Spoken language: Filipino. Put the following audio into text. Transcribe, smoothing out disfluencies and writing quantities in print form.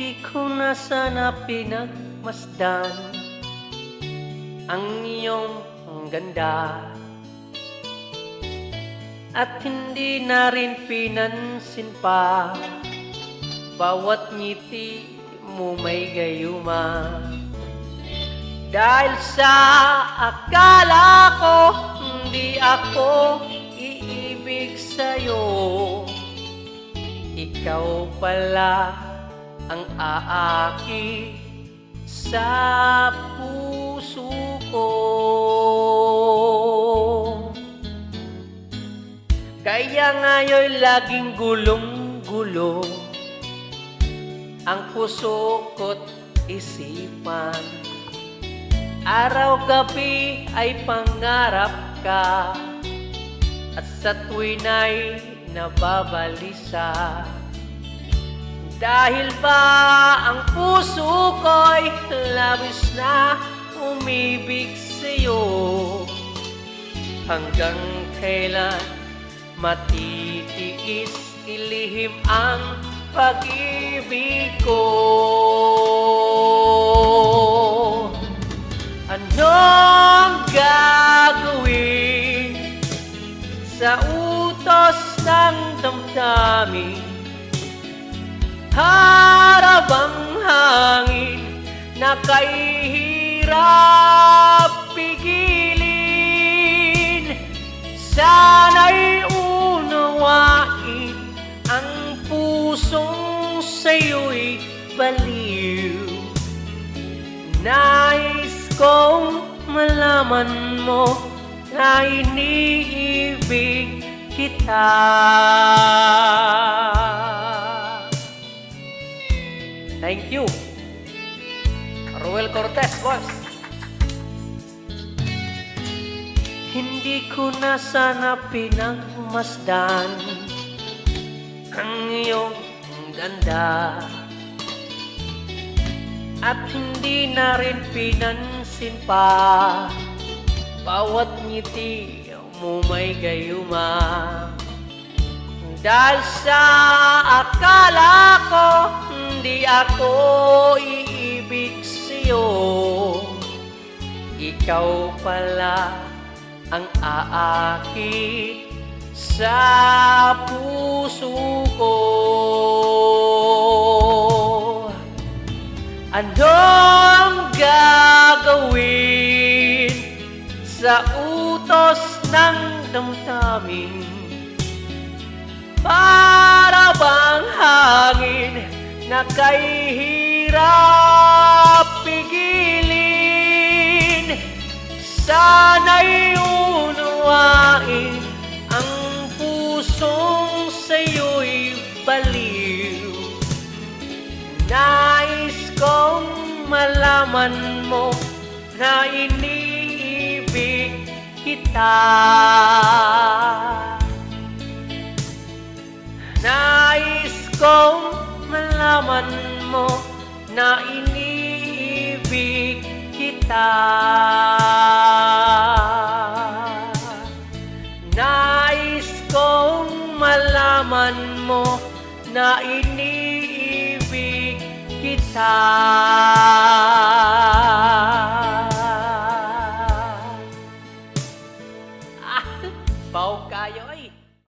Hindi ko na sana pinagmasdan ang iyong ganda, at hindi na rin pinansin pa bawat ngiti mo may gayuma. Dahil sa akala ko hindi ako iibig sa'yo, ikaw pala ang aaki sa puso ko. Kaya ngayon'y laging gulong-gulo ang puso ko't isipan. Araw-gabi ay pangarap ka, at sa tuwin ay nababalisa. Dahil ba ang puso ko'y labis na umibig sa'yo, hanggang kailan matitiis ilihim ang pag-ibig ko? Anong gagawin sa utos ng damdamin? Harabang hangin na kahirap pigilin. Sana'y unawain ang pusong sa'yo'y baliw. Nais kong malaman mo na iniibig kita. Thank you, Ruel Cortez, boss. Hindi ko na sana pinagmasdan ang iyong ganda, at hindi na rin pinansin pa bawat ngiti mo may gayuma. Dahil sa akala ko hindi ako iibig sa'yo, ikaw pala ang aaki sa puso ko. Anong gagawin sa utos ng damdamin? Para bang hangin na kahirap pigilin? Sana'y unawain ang pusong sa'yo'y baliw. Nais kong malaman mo na iniibig kita. Nais kong malaman mo na iniibig kita. Nais kong malaman mo na iniibig kita. Bau kayo ay.